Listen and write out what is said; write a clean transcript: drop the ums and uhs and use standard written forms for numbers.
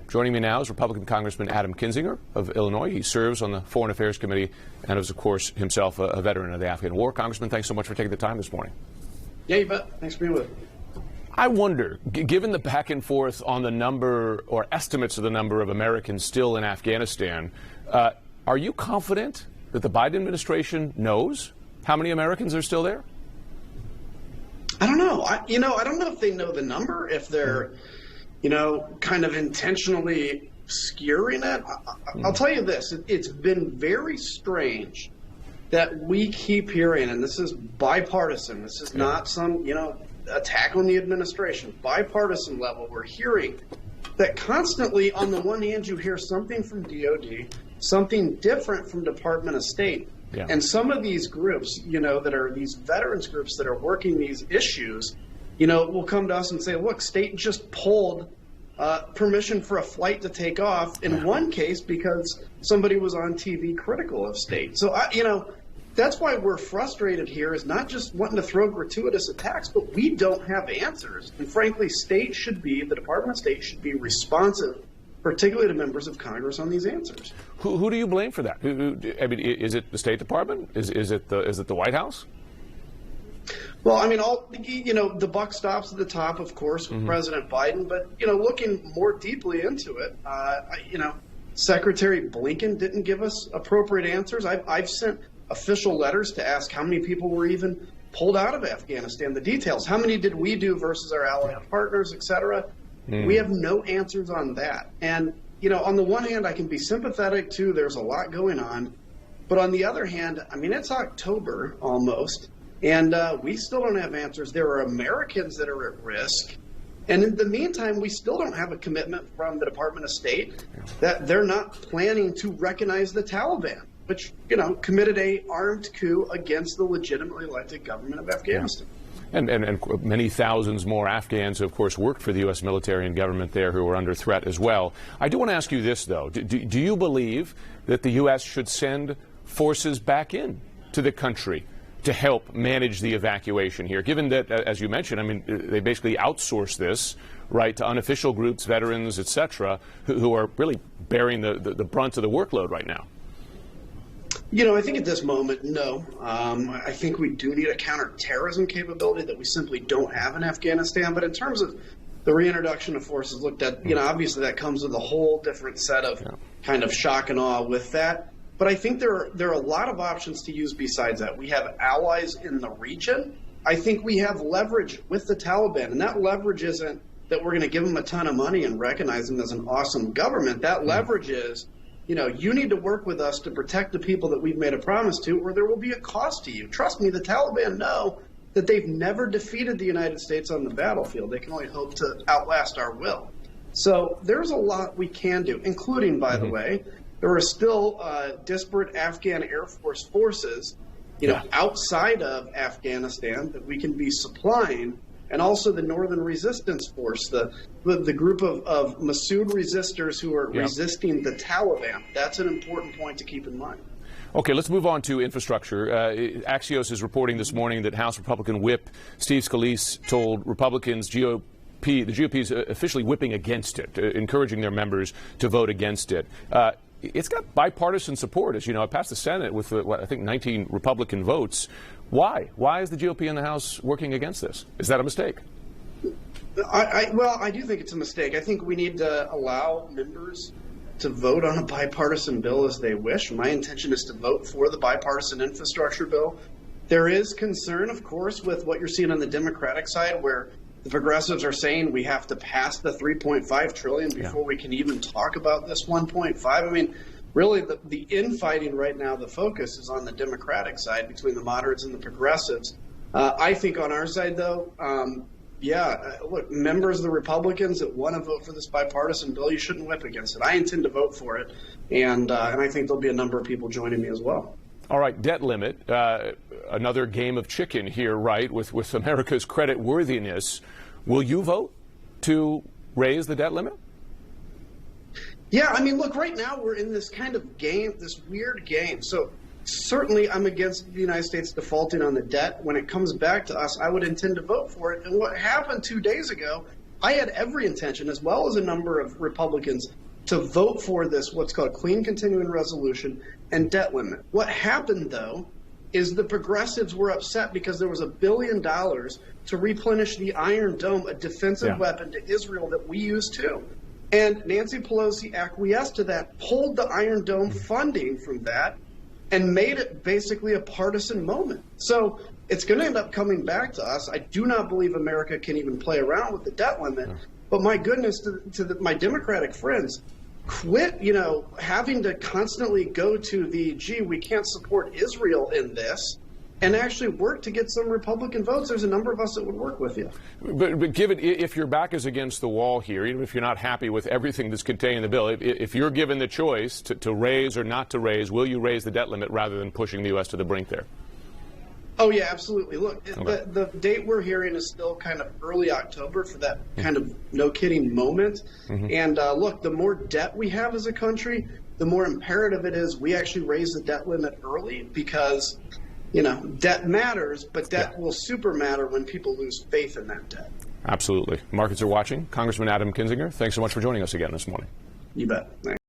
Joining me now is Republican Congressman Adam Kinzinger of Illinois. He serves on the Foreign Affairs Committee and is, of course, himself a veteran of the Afghan war. Congressman, thanks so much for taking the time this morning. Yeah, you bet. Thanks for being with us. I wonder, given the back and forth on the number or estimates of the number of Americans still in Afghanistan, are you confident that the Biden administration knows how many Americans are still there? I don't know. I don't know if they know the number, if they're, kind of intentionally skewering it. I'll tell you this. It's been very strange that we keep hearing, and this is bipartisan. This is not some, attack on the administration. Bipartisan level, we're hearing that constantly, on the one hand, you hear something from DOD, something different from Department of State. Yeah. And some of these groups, that are these veterans groups that are working these issues, will come to us and say, look, state just pulled permission for a flight to take off in one case because somebody was on TV critical of state. So, that's why we're frustrated here, is not just wanting to throw gratuitous attacks, but we don't have answers. And frankly, the Department of State should be responsive, particularly to members of Congress, on these answers. Who do you blame for that? Is it the State Department? Is it the White House? Well, the buck stops at the top, of course, with President Biden. But looking more deeply into it, Secretary Blinken didn't give us appropriate answers. I've sent official letters to ask how many people were even pulled out of Afghanistan. The details: how many did we do versus our allied partners, et cetera. We have no answers on that. And, on the one hand, I can be sympathetic to there's a lot going on. But on the other hand, it's October almost, and we still don't have answers. There are Americans that are at risk. And in the meantime, we still don't have a commitment from the Department of State that they're not planning to recognize the Taliban, which, committed a armed coup against the legitimately elected government of Afghanistan. Yeah. And many thousands more Afghans, of course, worked for the U.S. military and government there who are under threat as well. I do want to ask you this, though. Do you believe that the U.S. should send forces back in to the country to help manage the evacuation here, given that, as you mentioned, they basically outsource this, right, to unofficial groups, veterans, et cetera, who are really bearing the brunt of the workload right now? I think at this moment, no. I think we do need a counterterrorism capability that we simply don't have in Afghanistan. But in terms of the reintroduction of forces looked at, obviously that comes with a whole different set of kind of shock and awe with that. But I think there are a lot of options to use besides that. We have allies in the region. I think we have leverage with the Taliban. And that leverage isn't that we're going to give them a ton of money and recognize them as an awesome government. That leverage is, you need to work with us to protect the people that we've made a promise to, or there will be a cost to you. Trust me, the Taliban know that they've never defeated the United States on the battlefield. They can only hope to outlast our will. So there's a lot we can do, including, by the way, there are still disparate Afghan Air Force forces, outside of Afghanistan that we can be supplying. And also the Northern Resistance Force, the group of Massoud resistors who are resisting the Taliban. That's an important point to keep in mind. Okay, let's move on to infrastructure. Axios is reporting this morning that House Republican Whip Steve Scalise told Republicans the GOP is officially whipping against it, encouraging their members to vote against it. It's got bipartisan support, as you know. It passed the Senate with, I think, 19 Republican votes. Why? Why is the GOP in the House working against this? Is that a mistake? I do think it's a mistake. I think we need to allow members to vote on a bipartisan bill as they wish. My intention is to vote for the bipartisan infrastructure bill. There is concern, of course, with what you're seeing on the Democratic side, where the progressives are saying we have to pass the $3.5 trillion before we can even talk about this 1.5. Really, the infighting right now, the focus is on the Democratic side between the moderates and the progressives. I think on our side, though, look, members of the Republicans that want to vote for this bipartisan bill, you shouldn't whip against it. I intend to vote for it, and I think there'll be a number of people joining me as well. All right, debt limit, another game of chicken here, right, with America's credit worthiness. Will you vote to raise the debt limit? Yeah, look, right now we're in this kind of game, this weird game. So certainly I'm against the United States defaulting on the debt. When it comes back to us, I would intend to vote for it. And what happened 2 days ago I had every intention, as well as a number of Republicans, to vote for this, what's called clean continuing resolution and debt limit. What happened, though, is the progressives were upset because there was $1 billion to replenish the Iron Dome, a defensive weapon to Israel that we use too. And Nancy Pelosi acquiesced to that, pulled the Iron Dome funding from that, and made it basically a partisan moment. So it's going to end up coming back to us. I do not believe America can even play around with the debt limit. But my goodness, my Democratic friends, quit, having to constantly go to gee, we can't support Israel in this, and actually work to get some Republican votes. There's a number of us that would work with you. But given, if your back is against the wall here, even if you're not happy with everything that's contained in the bill, if you're given the choice to raise or not to raise, will you raise the debt limit rather than pushing the U.S. to the brink there? Oh, yeah, absolutely. Look, the date we're hearing is still kind of early October for that kind of no-kidding moment. And look, the more debt we have as a country, the more imperative it is we actually raise the debt limit early because, debt matters, but debt will super matter when people lose faith in that debt. Absolutely. Markets are watching. Congressman Adam Kinzinger, thanks so much for joining us again this morning. You bet. Thanks.